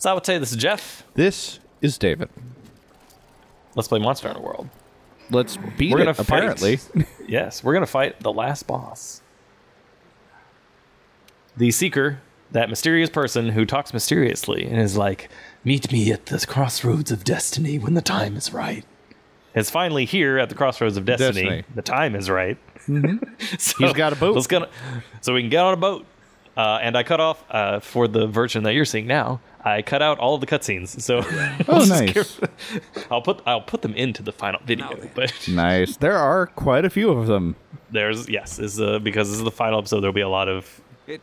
Salvatore, this is Jeff. This is David. Let's play Monster Hunter World. Let's beat it, apparently. Yes, we're going to fight the last boss. The Seeker, that mysterious person who talks mysteriously and is like, meet me at the crossroads of destiny when the time is right. It's finally here at the crossroads of destiny. The time is right. Mm-hmm. So he's got a boat. So we can get on a boat. And I cut off, for the version that you're seeing now, I cut out all of the cutscenes. So nice. I'll put them into the final video. But nice. There are quite a few of them. Because this is the final episode, there'll be a lot of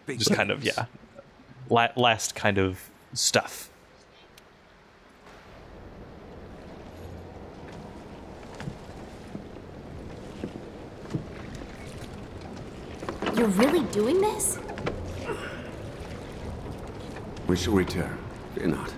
just kind of, last kind of stuff. You're really doing this? We shall return. Fear not.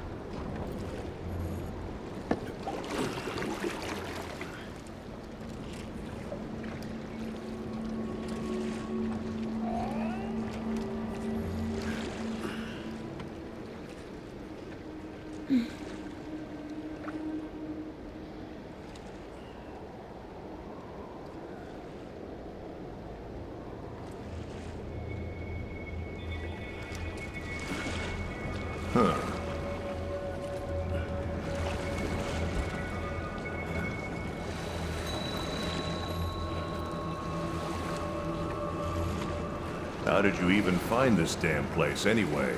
How did you even find this damn place, anyway?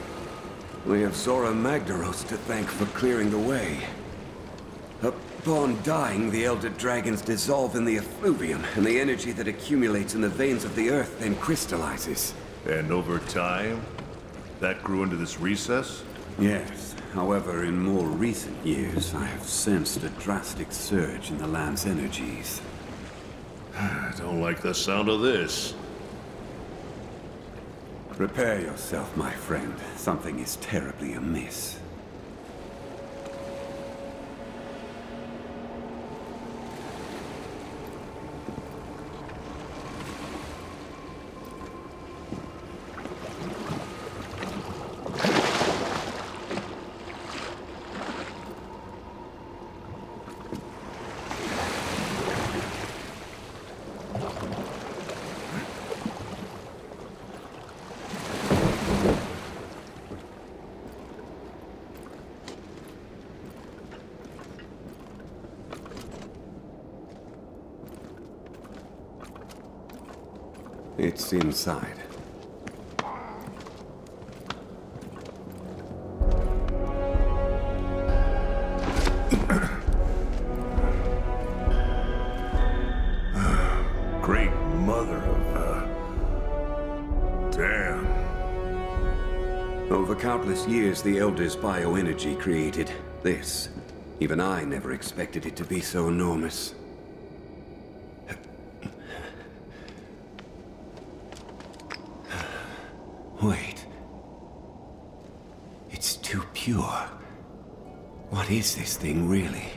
We have Zora Magdaros to thank for clearing the way. Upon dying, the Elder Dragons dissolve in the effluvium, and the energy that accumulates in the veins of the earth then crystallizes. And over time, that grew into this recess? Yes. However, in more recent years, I have sensed a drastic surge in the land's energies. I don't like the sound of this. Prepare yourself, my friend. Something is terribly amiss. It's inside. Great mother of, damn. Over countless years, the Elders' bioenergy created this. Even I never expected it to be so enormous. Wait. It's too pure. What is this thing, really?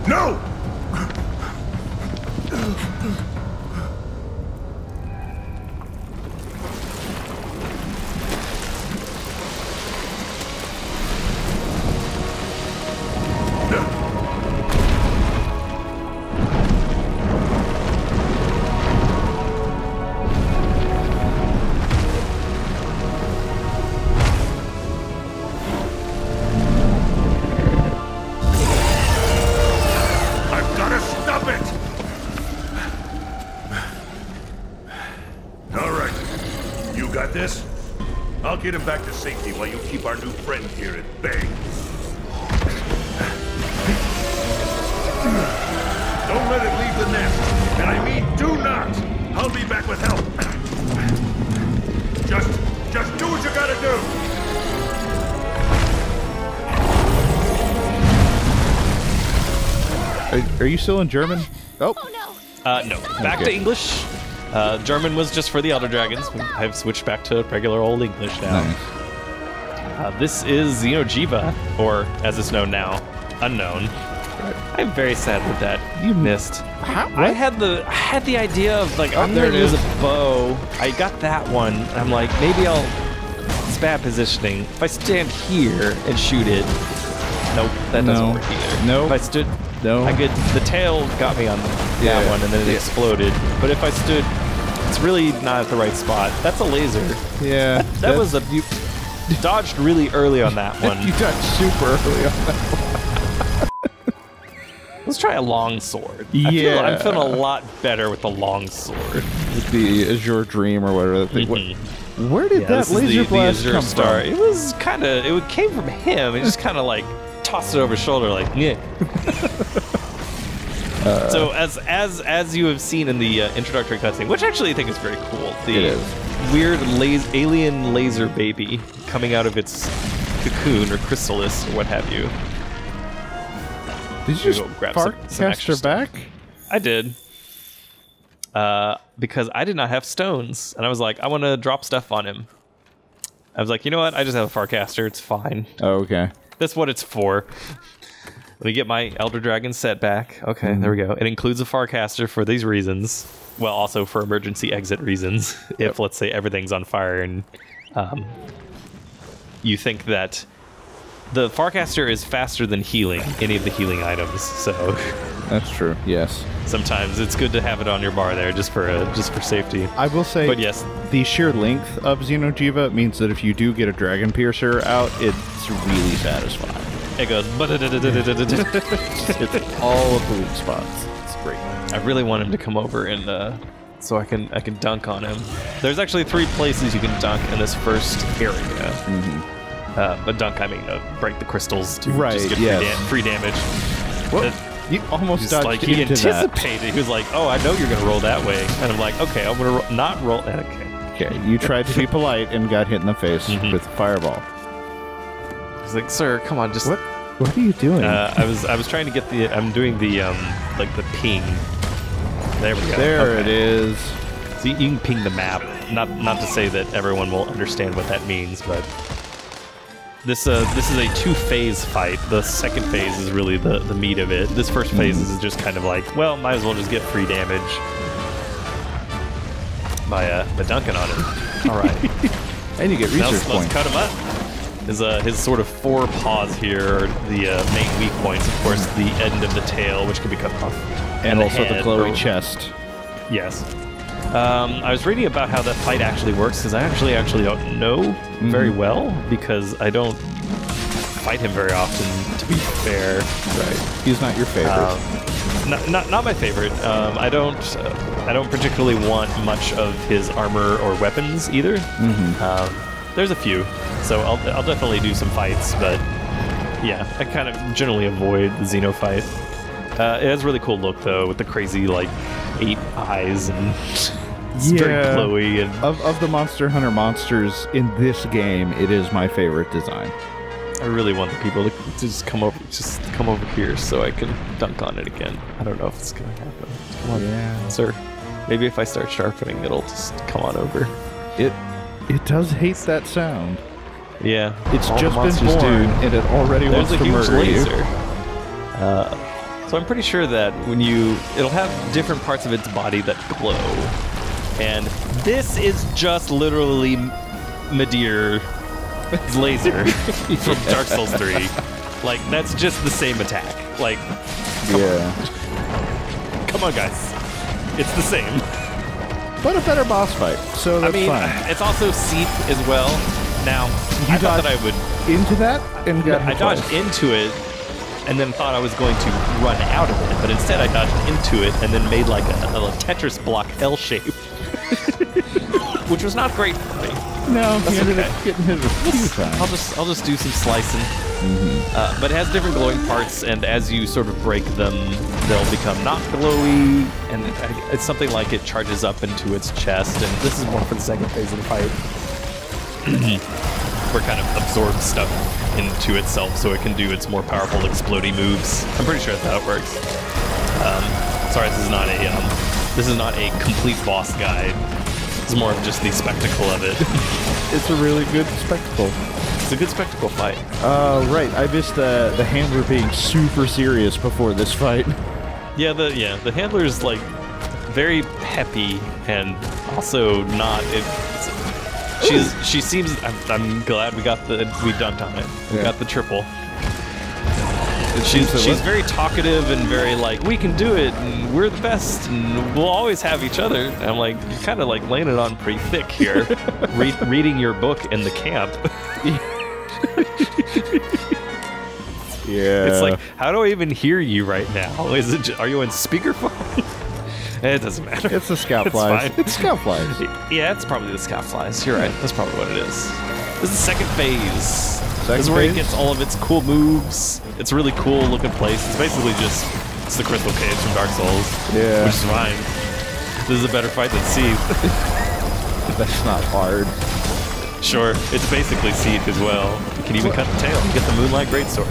No! This? I'll get him back to safety while you keep our new friend here at bay. Don't let it leave the nest. And I mean do not! I'll be back with help. Just do what you gotta do! Are you still in German? Oh. Oh no. No. Back to English. German was just for the Elder Dragons. I've switched back to regular old English now. Nice. This is Xeno'Jiiva, or as it's known now, Unknown. I'm very sad that you missed. I had the idea of like I'm gonna use a bow. I got that one. I'm like maybe I'll. It's bad positioning. If I stand here and shoot it, nope, that doesn't work either. No. If I stood, I could. The tail got me on that one, and then it exploded. But if I stood, it's really not at the right spot. That's a laser. Yeah. That was you dodged really early on that one. You dodged super early on that one. Let's try a long sword. Yeah. I'm feeling a lot better with the long sword. With the Azure Dream or whatever. Where did that laser blast come from? It was kind of. It came from him. It just kind of like tossed it over his shoulder, like yeah. So as you have seen in the introductory cutscene, which actually I think is very cool, the weird alien laser baby coming out of its cocoon or chrysalis or what have you. Did you just cast her back? I did. Because I did not have stones, and I was like, I want to drop stuff on him. I was like, you know what? I just have a Farcaster. It's fine. Oh, okay. That's what it's for. Let me get my Elder Dragon set back. Okay, there we go. It includes a Farcaster for these reasons. Well, also for emergency exit reasons. If, let's say, everything's on fire and you think that the Farcaster is faster than healing, any of the healing items, so... That's true, yes. Sometimes it's good to have it on your bar there just for safety. I will say, but yes, the sheer length of Xeno'Jiiva means that if you do get a Dragon Piercer out, it's really satisfying. It goes... It's all of the weak spots. It's great. I really want him to come over and so I can dunk on him. There's actually 3 places you can dunk in this first area. But dunk, I mean, break the crystals to just get free damage. Well, you almost dodged like into he anticipated. that. He was like, "Oh, I know you're gonna roll that way," and I'm like, "Okay, I'm gonna not roll." Okay, you tried to be polite and got hit in the face with fireball. He's like, "Sir, come on, just what are you doing?" I was trying to get the. I'm doing the like the ping. There we go. There it is. So you can ping the map. Not to say that everyone will understand what that means, but. This is a 2-phase fight. The second phase is really the meat of it. This first phase is just kind of like, well, might as well just get free damage by dunking on him. All right, and you get research points. Let's cut him up. His sort of 4 paws here are the main weak points. Of course, the end of the tail, which can be cut off, and also the glowy chest. Yes. I was reading about how that fight actually works because I actually don't know very well because I don't fight him very often. To be fair, right? He's not your favorite. Not my favorite. I don't particularly want much of his armor or weapons either. There's a few, so I'll definitely do some fights, but yeah, I kind of generally avoid the Xeno fight. It has a really cool look though, with the crazy like 8 eyes and it's very glowy. And of the Monster Hunter monsters in this game, it is my favorite design. I really want the people to just come over here so I can dunk on it again. I don't know if it's gonna happen. Come on, sir. Maybe if I start sharpening, it'll just come on over. It does hate that sound. Yeah, it's just been born and it already wants to murder you. So I'm pretty sure that it'll have different parts of its body that glow. And this is just literally Midir's laser from Dark Souls 3. Like, that's just the same attack. Like, come on, guys. It's the same. But a better boss fight, so that's fine. It's also Seep as well. Now, I thought that I would... into that? And I dodged into it, and then thought I was going to run out of it, but instead I dodged into it and then made like a Tetris block L shape, which was not great for me. No, he ended up getting hit a few times. I'll just do some slicing. But it has different glowing parts, and as you sort of break them, they'll become not glowy, and it's something like it charges up into its chest, and this is more for the second phase of the fight. Where it kind of absorbs stuff into itself so it can do its more powerful explodey moves. I'm pretty sure that's how it works. Sorry, this is not a This is not a complete boss guide. It's more of just the spectacle of it. It's a really good spectacle. It's a good spectacle fight. Right. I missed the handler being super serious before this fight. Yeah, the handler's like very peppy and also not. She seems. I'm glad we dunked on it. We got the triple. She's very talkative and very like, we can do it and we're the best and we'll always have each other. And I'm like, you're kind of like laying it on pretty thick here, reading your book in the camp. Yeah. It's like, how do I even hear you right now? Are you on speakerphone? It doesn't matter. It's the scout flies. Fine. It's scout flies. Yeah, it's probably the scout flies. You're right. That's probably what it is. This is the second phase. This is where it gets all of its cool moves. It's a really cool looking place. It's basically it's the Crystal Cage from Dark Souls. Yeah. Which is fine. This is a better fight than Seed. That's not hard. Sure, it's basically Seed as well. You can even cut the tail and get the Moonlight Greatsword.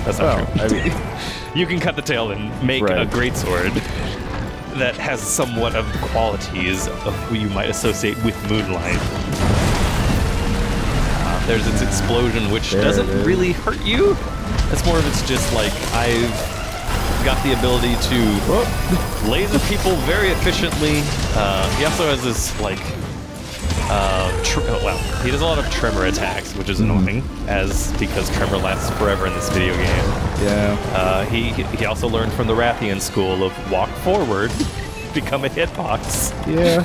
That's not true. I mean, you can cut the tail and make a Greatsword that has somewhat of the qualities of who you might associate with Moonlight. There's its explosion, which doesn't really hurt you. It's more of it's just like, I've got the ability to laser people very efficiently. He also has this, like, he does a lot of tremor attacks, which is annoying, because tremor lasts forever in this video game. Yeah. He also learned from the Rathian school of walk forward, become a hitbox. Yeah.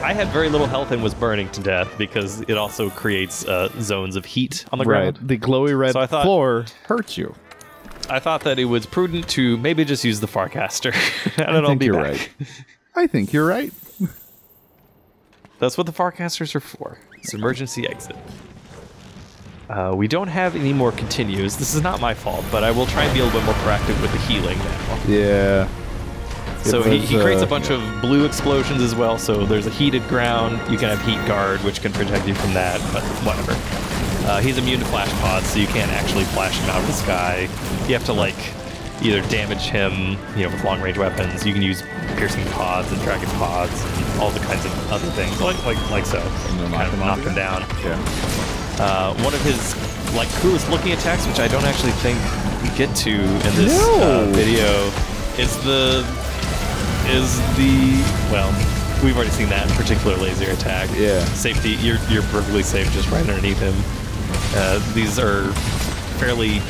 I had very little health and was burning to death because it also creates zones of heat on the ground. The glowy red floor hurts you. I thought that it was prudent to maybe just use the Farcaster. I think you're right. I think you're right. That's what the Farcasters are for. It's an emergency exit. We don't have any more continues. This is not my fault, but I will try and be a little bit more proactive with the healing now. Yeah. So he creates a bunch of blue explosions as well, so there's a heated ground. You can have heat guard, which can protect you from that, but whatever. He's immune to flash pods, so you can't actually flash him out of the sky. You have to, like, either damage him, with long-range weapons. You can use piercing pods and dragon pods and all the kinds of other things, like so. Kind of knock him down. Yeah. One of his, coolest looking attacks, which I don't actually think we get to in this video, we've already seen that particular laser attack. Yeah. Safety, you're perfectly safe just right underneath him. These are fairly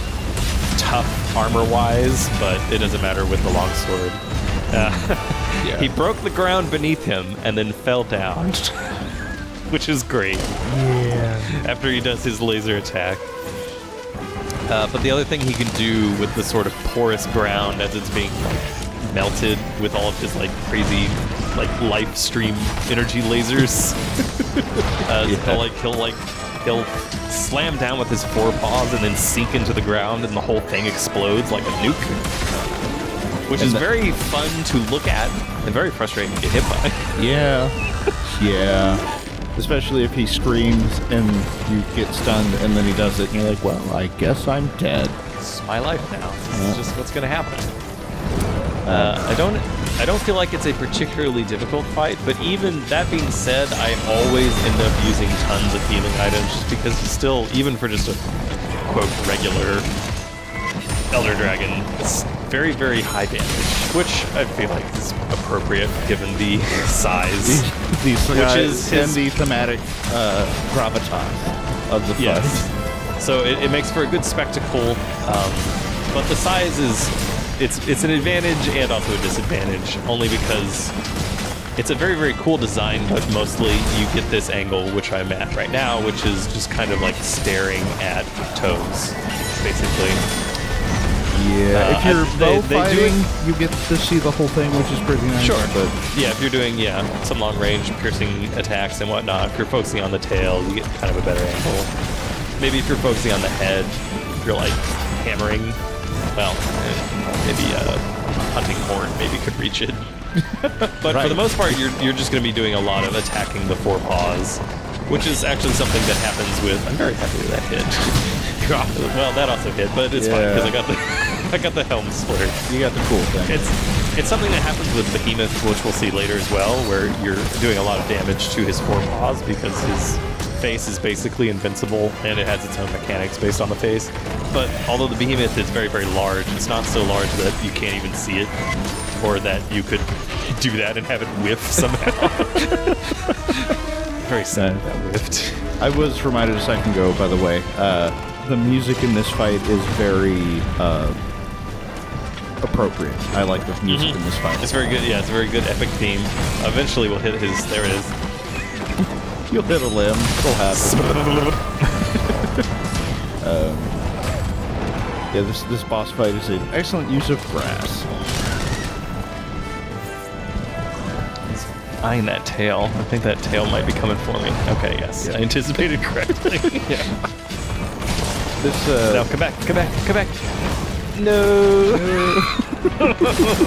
tough armor-wise, but it doesn't matter with the longsword. He broke the ground beneath him and then fell down, which is great. Yeah. After he does his laser attack. But the other thing he can do with the sort of porous ground as it's being melted with all of his crazy life stream energy lasers. He'll slam down with his forepaws and then sink into the ground and the whole thing explodes like a nuke. Which is very fun to look at and very frustrating to get hit by. Yeah. Yeah. Especially if he screams and you get stunned and then he does it and you're like, well, I guess I'm dead. It's my life now. This is just what's gonna happen. I don't feel like it's a particularly difficult fight, but even that being said, I always end up using tons of healing items just because it's still, even for just a quote regular Elder Dragon, it's very, very high damage, which I feel like is appropriate given the size. Which is the thematic gravitas of the fight. Yes. So it makes for a good spectacle, but the size is it's an advantage and also a disadvantage, only because it's a very, very cool design, but mostly you get this angle, which I'm at right now, which is just kind of like staring at toes, basically. Yeah, if you're bow fighting, you get to see the whole thing, which is pretty nice. Sure. But yeah, if you're doing some long-range piercing attacks and whatnot, if you're focusing on the tail, you get kind of a better angle. Maybe if you're focusing on the head, if you're hammering, well, maybe a hunting horn maybe could reach it. But for the most part, you're just going to be doing a lot of attacking the forepaws, which is actually something that happens with. I'm very happy with that hit. Well, that also hit, but it's fine because I got the helm splitter. You got the cool thing. It's something that happens with Behemoth, which we'll see later as well, where you're doing a lot of damage to his forepaws because his face is basically invincible, and it has its own mechanics based on the face. But although the Behemoth is very, very large, it's not so large that you can't even see it, or that you could do that and have it whiff somehow. Very sad that whiffed. I was reminded a second ago, by the way, the music in this fight is very appropriate. I like the music in this fight. It's very good. Yeah, it's a very good epic theme. Eventually, we'll hit his. There it is. You'll hit a limb. It'll happen. Yeah, this boss fight is an excellent use of grass. He's eyeing that tail. I think that tail might be coming for me. Okay, yes, I anticipated correctly. Yeah. No, come back! Come back! Come back! No!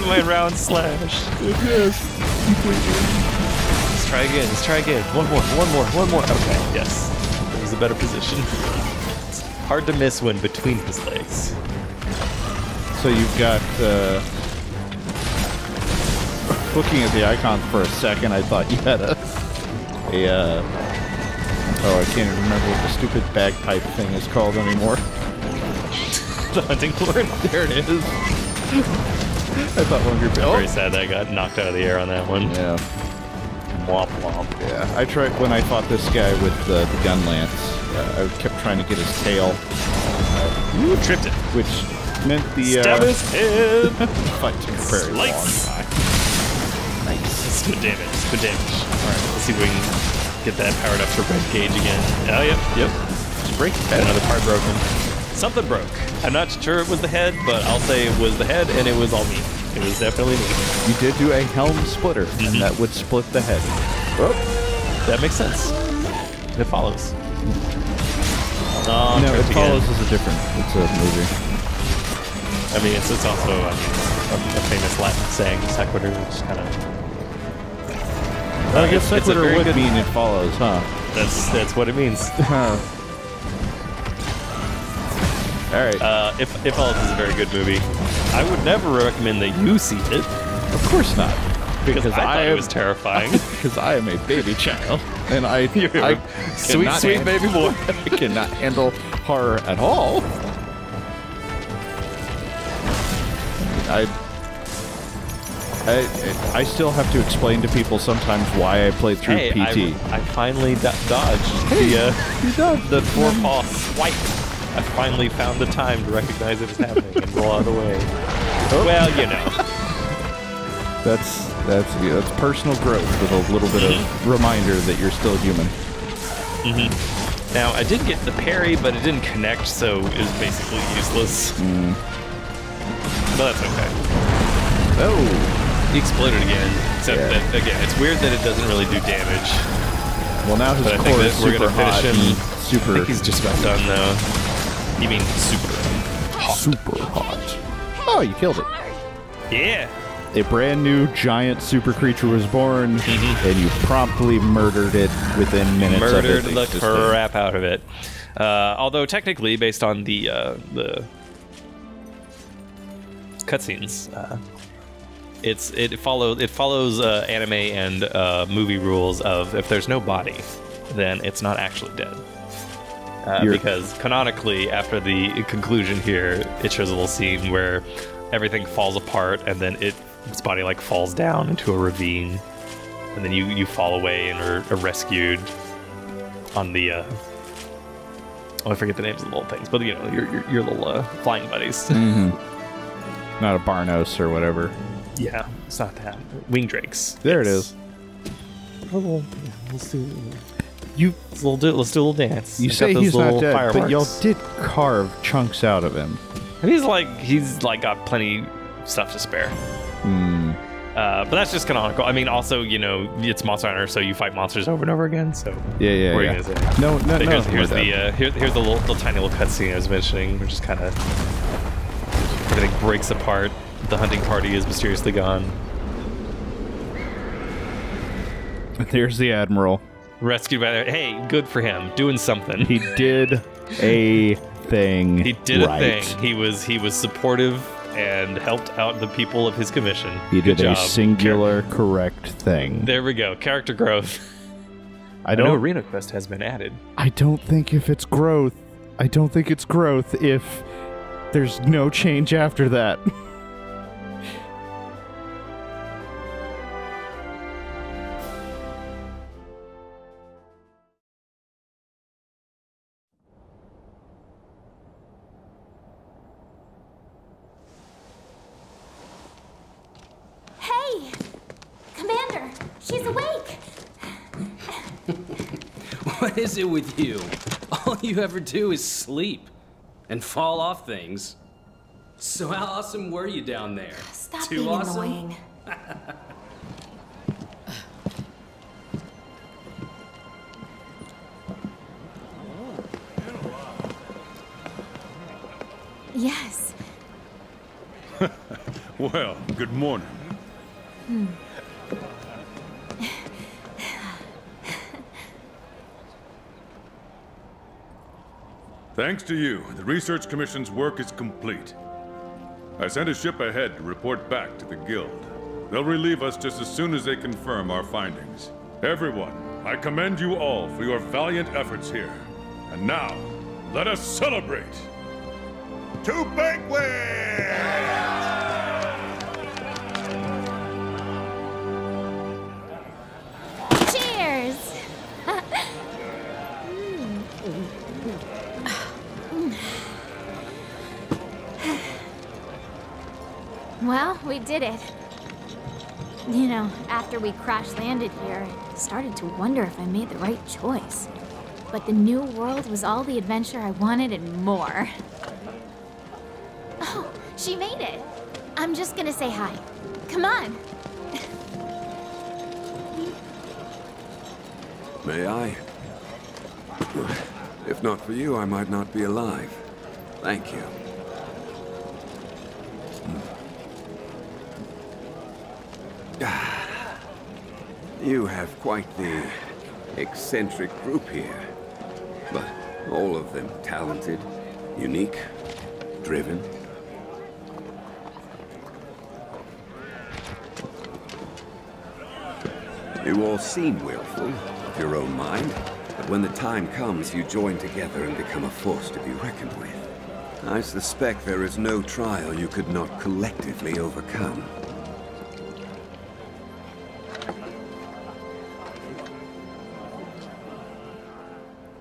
My round slash. Yes. Let's try again. Let's try again. One more. Okay, yes. That was a better position. It's hard to miss when between his legs. So you've got, looking at the icon for a second, I thought you had oh, I can't even remember what the stupid bagpipe thing is called anymore. The hunting horn. There it is. I thought one of your... I'm very sad that I got knocked out of the air on that one. Yeah. Womp womp. Yeah, I tried when I fought this guy with the gun lance. I kept trying to get his tail. You tripped it. Which meant the... Stab his head! Fight took a very long time. Nice. That's good damage. That's good damage. Alright, let's see if we can get that powered up for red gauge again. Oh, yep. Just break the head. Another part broken. Something broke. I'm not sure it was the head, but I'll say it was the head, and it was all me. It was definitely me. You did do a helm splitter, and that would split the head. Oh, that makes sense. It follows. Oh, no, It Follows is a different. It's a movie. I mean, it's also a famous Latin saying, sequitur, which kind of... Well, I guess sequitur would mean it follows, huh? That's what it means. All right. It Follows is a very good movie. I would never recommend that you see it. Of course not. Because I thought it was terrifying. Because I am a baby child, and You're sweet baby boy. I cannot handle horror at all. I still have to explain to people sometimes why I played through PT. I finally dodged the four-paw swipe. I finally found the time to recognize it was happening and roll out of the way. Oh. Well, you know. That's personal growth with a little bit of reminder that you're still human. Now, I did get the parry, but it didn't connect, so it was basically useless. But that's okay. Oh. He exploded again. Except that, again, it's weird that it doesn't really do damage. Well, now his core is super hot. I think he's just about done, though. You mean super hot. Super hot. Oh, you killed it. Yeah. A brand new giant super creature was born, and you promptly murdered it within minutes of it existing. Murdered the crap out of it. Although technically, based on the cutscenes, it follows anime and movie rules of if there's no body, then it's not actually dead. Because canonically, after the conclusion here, it shows a little scene where everything falls apart, and then its body like falls down into a ravine, and then you fall away and are rescued on the I forget the names of the little things, but you know your little flying buddies. Not a Barnos or whatever. Yeah, it's not that. Wing drakes. There it is. Let's do a little dance. You say he's not dead, fireworks. but y'all did carve chunks out of him. And he's like got plenty stuff to spare. But that's just canonical. I mean, also, you know, it's Monster Hunter, so you fight monsters over and over again. So yeah. What are you gonna say? No. Here's the little tiny little cutscene I was mentioning, which is kind of everything breaks apart. The hunting party is mysteriously gone. There's the Admiral. Rescued by hey, good for him, doing something. He did a thing. He did a thing. He was supportive and helped out the people of his commission. He Good did a job. singular correct thing. There we go. Character growth. I know don't. Arena Quest has been added. I don't think if it's growth. I don't think it's growth if there's no change after that. Hey! Commander, she's awake! What is it with you? All you ever do is sleep and fall off things. So how awesome were you down there? Stop Too being awesome? annoying. Yes. Well, good morning. Thanks to you, the Research Commission's work is complete. I sent a ship ahead to report back to the Guild. They'll relieve us just as soon as they confirm our findings. Everyone, I commend you all for your valiant efforts here. And now, let us celebrate! To banquet! Cheers! Well, we did it. You know, after we crash-landed here, I started to wonder if I made the right choice. But the new world was all the adventure I wanted and more. Oh, she made it. I'm just gonna say hi. Come on. May I? If not for you, I might not be alive. Thank you. You have quite the eccentric group here. But all of them talented, unique, driven. You all seem willful, of your own mind, but when the time comes, you join together and become a force to be reckoned with. I suspect there is no trial you could not collectively overcome.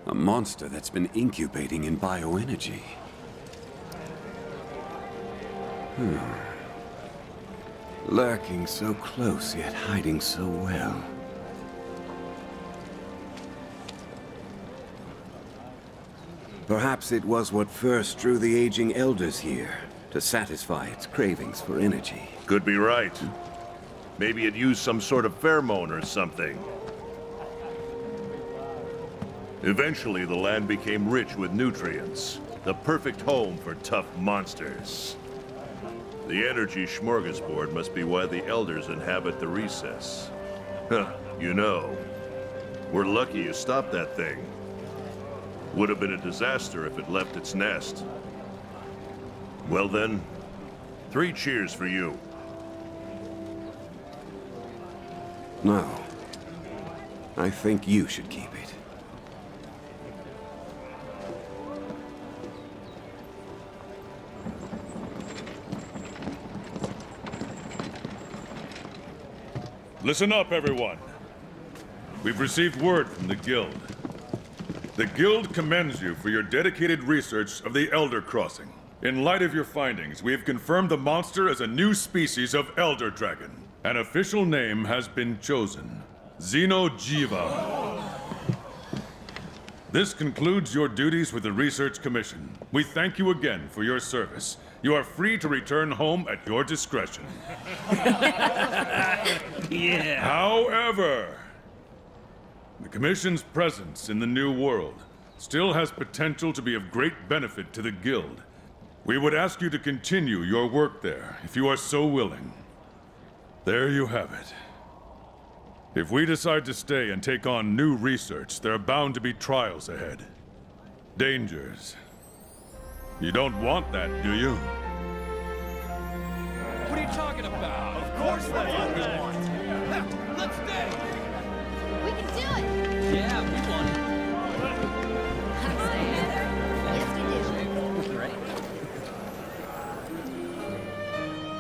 A monster that's been incubating in bioenergy. Lurking so close, yet hiding so well. Perhaps it was what first drew the aging elders here, to satisfy its cravings for energy. Could be right. Maybe it used some sort of pheromone or something. Eventually, the land became rich with nutrients. The perfect home for tough monsters. The energy smorgasbord must be why the elders inhabit the recess. Huh, you know, we're lucky you stopped that thing. Would have been a disaster if it left its nest. Well then, 3 cheers for you. No. I think you should keep it. Listen up, everyone. We've received word from the Guild. The Guild commends you for your dedicated research of the Elder Crossing. In light of your findings, we have confirmed the monster as a new species of Elder Dragon. An official name has been chosen. Xeno'Jiiva. This concludes your duties with the Research Commission. We thank you again for your service. You are free to return home at your discretion. Yeah. However, the Commission's presence in the New World still has potential to be of great benefit to the Guild. We would ask you to continue your work there, if you are so willing. There you have it. If we decide to stay and take on new research, there are bound to be trials ahead. Dangers. You don't want that, do you? talking about? Of course that's what we want. Let's stay. We can do it! Yeah, we won. I'm saying. Yes, we do. Right.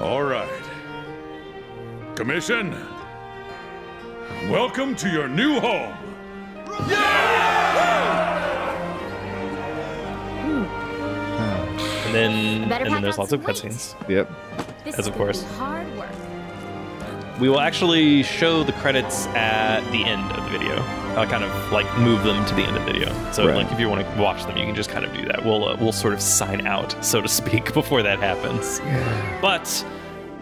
All right. Commission, welcome to your new home. And then Better pack there's out lots of some weight. cutscenes. Yep. This As is of gonna course. be hard work. We will actually show the credits at the end of the video. I'll kind of like move them to the end of the video. So Right. like if you want to watch them, you can just kind of do that. We'll sort of sign out, so to speak, before that happens. But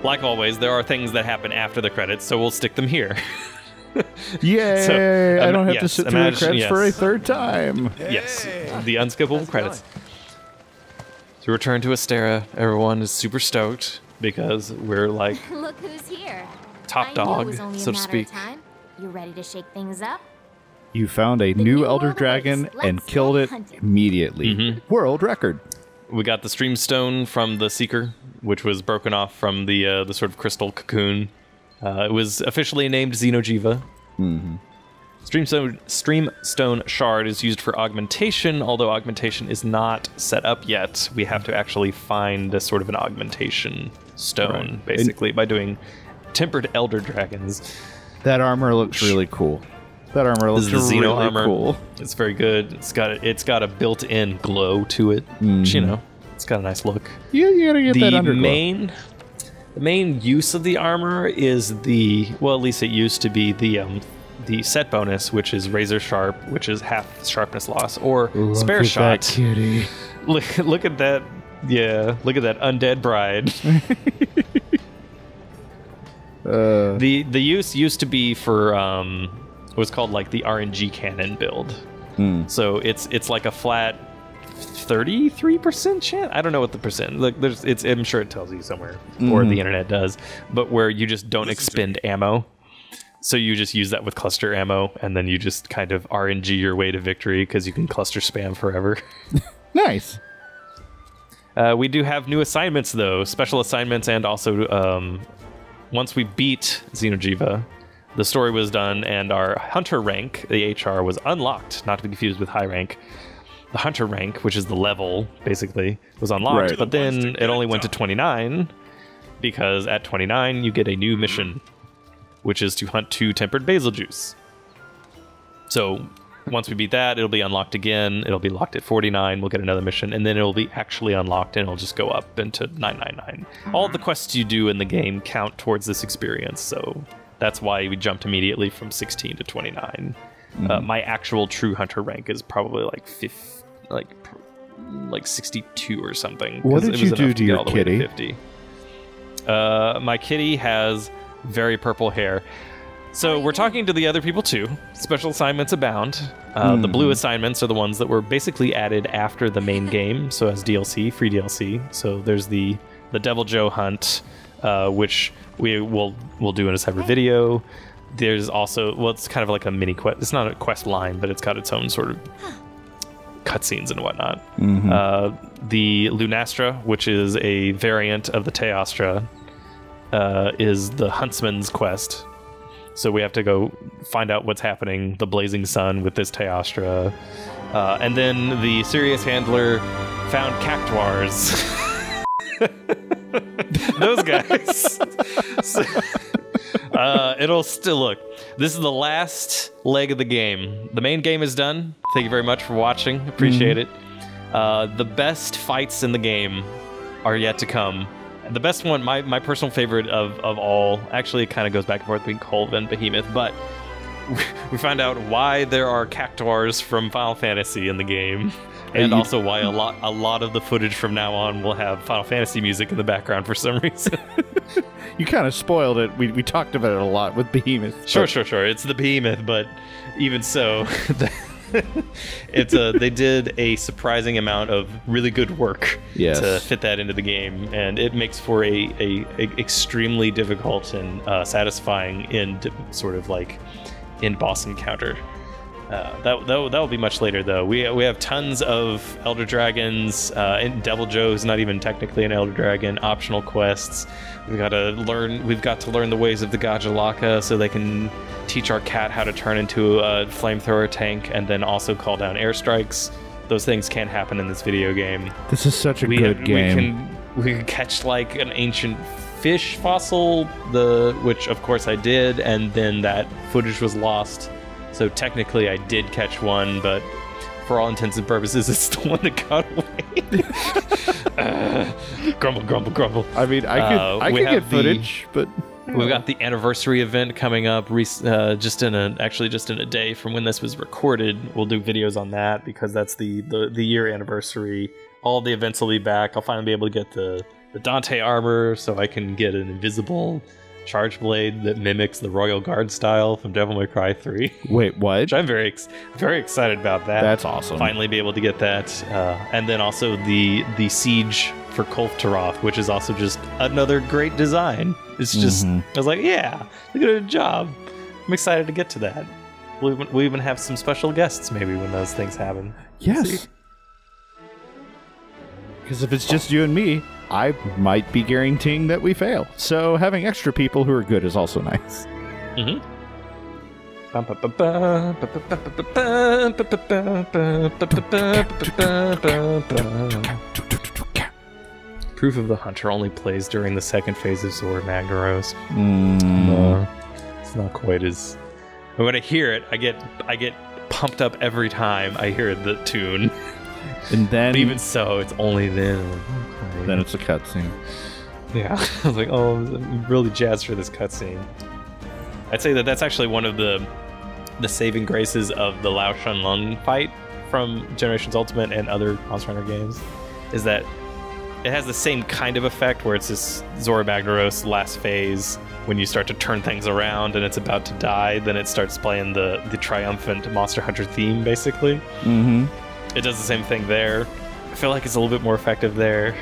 like always, there are things that happen after the credits, so we'll stick them here. Yay! So, I don't have to yes, sit through the imagine- credits for a yes. third time. Yes, the unskippable credits. To return to Astera, everyone is super stoked because we're like Look who's here. top I knew dog, it was only so a to matter speak. of time. You ready to shake things up? You found a The new new Elder world Dragon awaits. and Let's killed get it hunting. immediately. Mm-hmm. World record. We got the stream stone from the Seeker, which was broken off from the sort of crystal cocoon. It was officially named Xeno'Jiiva. Mm-hmm. Streamstone shard is used for augmentation, although augmentation is not set up yet. We have to actually find a sort of an augmentation stone, Right. basically, by doing tempered elder dragons. That armor looks really cool. That armor This looks is the Xeno really armor. cool. It's very good. It's got a built-in glow to it. Which, you know, it's got a nice look. Yeah, you gotta get that The underglow. main use of the armor is at least it used to be the set bonus, which is razor sharp, which is half sharpness loss, or spare Look at shot. that kitty. Look at that. Yeah, look at that undead bride. The use used to be for what's called like the RNG cannon build. So it's like a flat 33% chance. I don't know what the percent. Look, I'm sure it tells you somewhere, or the internet does. But where you just don't expend ammo. So you just use that with cluster ammo, and then you just kind of RNG your way to victory because you can cluster spam forever. Nice. We do have new assignments, though. Special assignments, and also once we beat Xeno'Jiiva, the story was done, and our hunter rank, the HR, was unlocked, not to be confused with high rank. The hunter rank, which is the level, basically, was unlocked, Right. but then it only went to 29, because at 29 you get a new mission, which is to hunt 2 tempered basil juice. So once we beat that, it'll be unlocked again. It'll be locked at 49. We'll get another mission, and then it'll be actually unlocked, and it'll just go up into 999. All of the quests you do in the game count towards this experience, so that's why we jumped immediately from 16 to 29. My actual true hunter rank is probably like 62 or something. 'cause What did it you was do enough to get your all the way to kitty? 50. My kitty has very purple hair. So we're talking to the other people too. Special assignments abound. The blue assignments are the ones that were basically added after the main game, so as DLC, free DLC. So there's the Devil Joe hunt, which we'll do in a separate video. There's also, well, it's kind of like a mini quest. It's not a quest line, but it's got its own sort of cutscenes and whatnot. The Lunastra, which is a variant of the Teostra, is the Huntsman's quest. So we have to go find out what's happening, the Blazing Sun with this Teostra. And then the Serious Handler found Cactuars. Those guys. It'll still look. This is the last leg of the game. The main game is done. Thank you very much for watching. Appreciate it. The best fights in the game are yet to come. The best one, my personal favorite of all, actually it kind of goes back and forth between Kolv and Behemoth, but we find out why there are Cactuars from Final Fantasy in the game, and also why a lot of the footage from now on will have Final Fantasy music in the background for some reason. You kind of spoiled it. We talked about it a lot with Behemoth. Sure. It's the Behemoth, but even so, they did a surprising amount of really good work to fit that into the game, and it makes for a extremely difficult and satisfying sort of like in boss encounter. That will be much later, though. We have tons of Elder Dragons. And Devil Joe's not even technically an Elder Dragon. Optional quests. We've got to learn the ways of the Gajalaka, so they can teach our cat how to turn into a flamethrower tank, and then also call down airstrikes. Those things can't happen in this video game. This is such a good game. We can catch like an ancient fish fossil, which of course I did, and then that footage was lost. So technically I did catch one, but for all intents and purposes, it's the one that got away. Grumble, grumble, grumble. I mean, I could get footage, but we've got the anniversary event coming up. Just in a day from when this was recorded, we'll do videos on that because that's the year anniversary. All the events will be back. I'll finally be able to get the Dante armor, so I can get an invisible charge blade that mimics the Royal Guard style from Devil May Cry 3. Wait, what? Which I'm very excited about that. That's awesome. Finally be able to get that. And then also the siege for Kulf Taroth, which is also just another great design. It's just, I was like, yeah, look at a job. I'm excited to get to that. We'll even have some special guests maybe when those things happen. Yes. Because if it's just you and me, I might be guaranteeing that we fail. So having extra people who are good is also nice. Proof of the Hunter only plays during the second phase of Zora Magdaros. It's not quite as... But when I hear it, I get pumped up every time I hear the tune. And then... But even so, it's only then. Then it's a cutscene. Yeah, I was like, oh, I'm really jazzed for this cutscene. I'd say that's actually one of the saving graces of the Lao Shanlong fight from Generations Ultimate and other Monster Hunter games, is that it has the same kind of effect where it's this Zora Magdaros last phase when you start to turn things around and it's about to die, then it starts playing the triumphant Monster Hunter theme, basically. It does the same thing there. I feel like it's a little bit more effective there.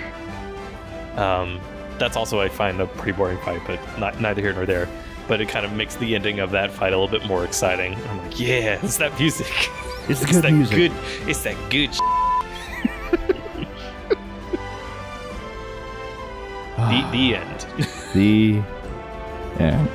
That's also, I find, a pretty boring fight, but neither here nor there. But it kind of makes the ending of that fight a little bit more exciting. I'm like, yeah, it's that music. It's the good music. It's that good The end. The end.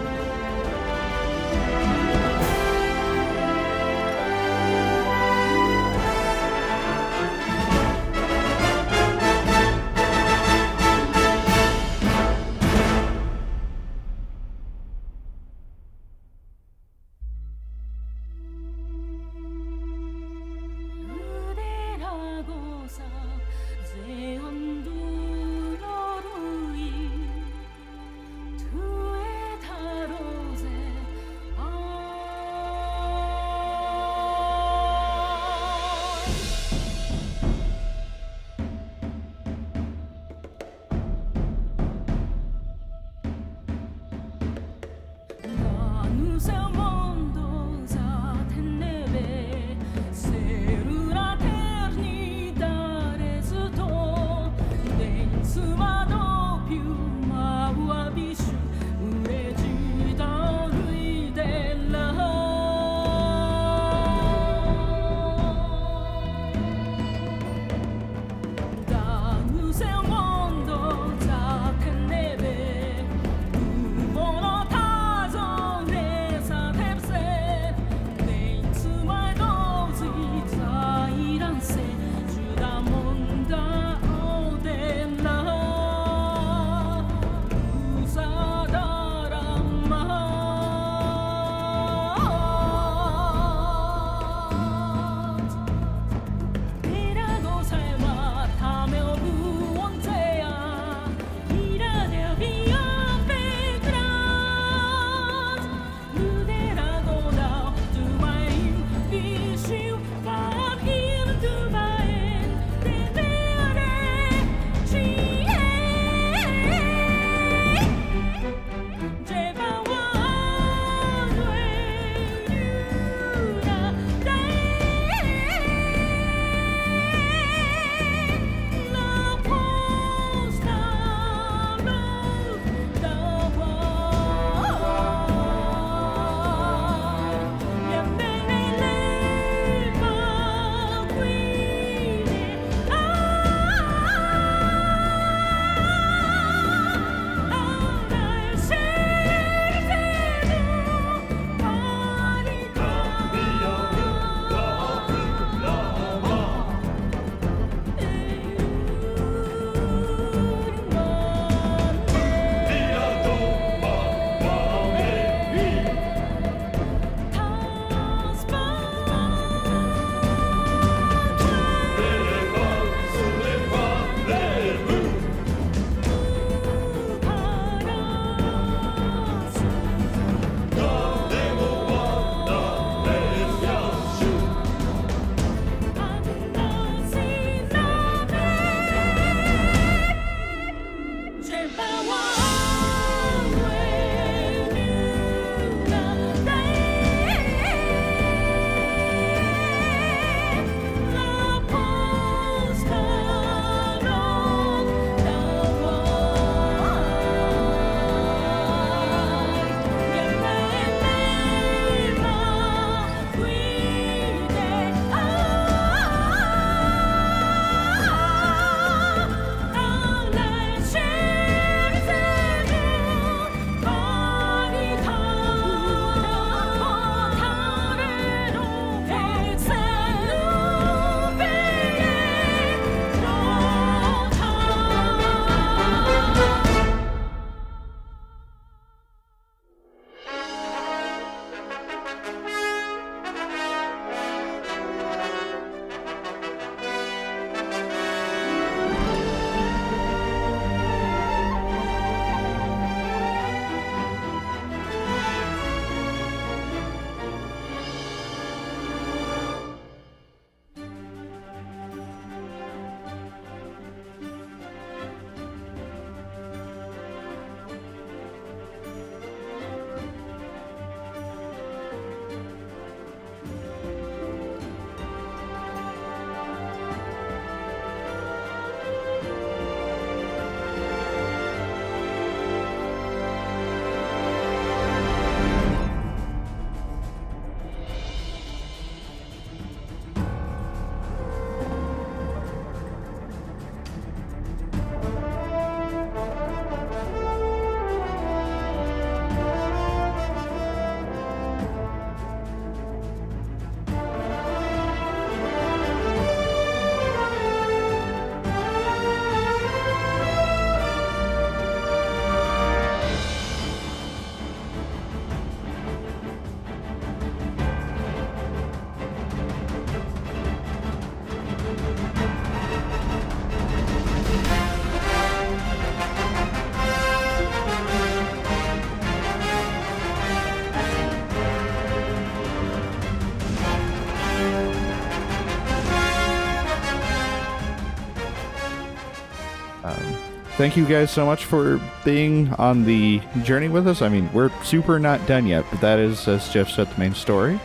thank you guys so much for being on the journey with us. I mean, we're super not done yet, but that is, as Jeff said, the main story.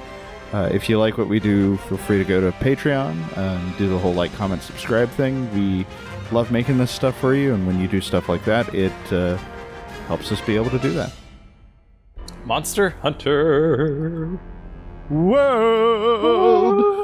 If you like what we do, feel free to go to Patreon and do the whole like, comment, subscribe thing. We love making this stuff for you, and when you do stuff like that, it helps us be able to do that. Monster Hunter World!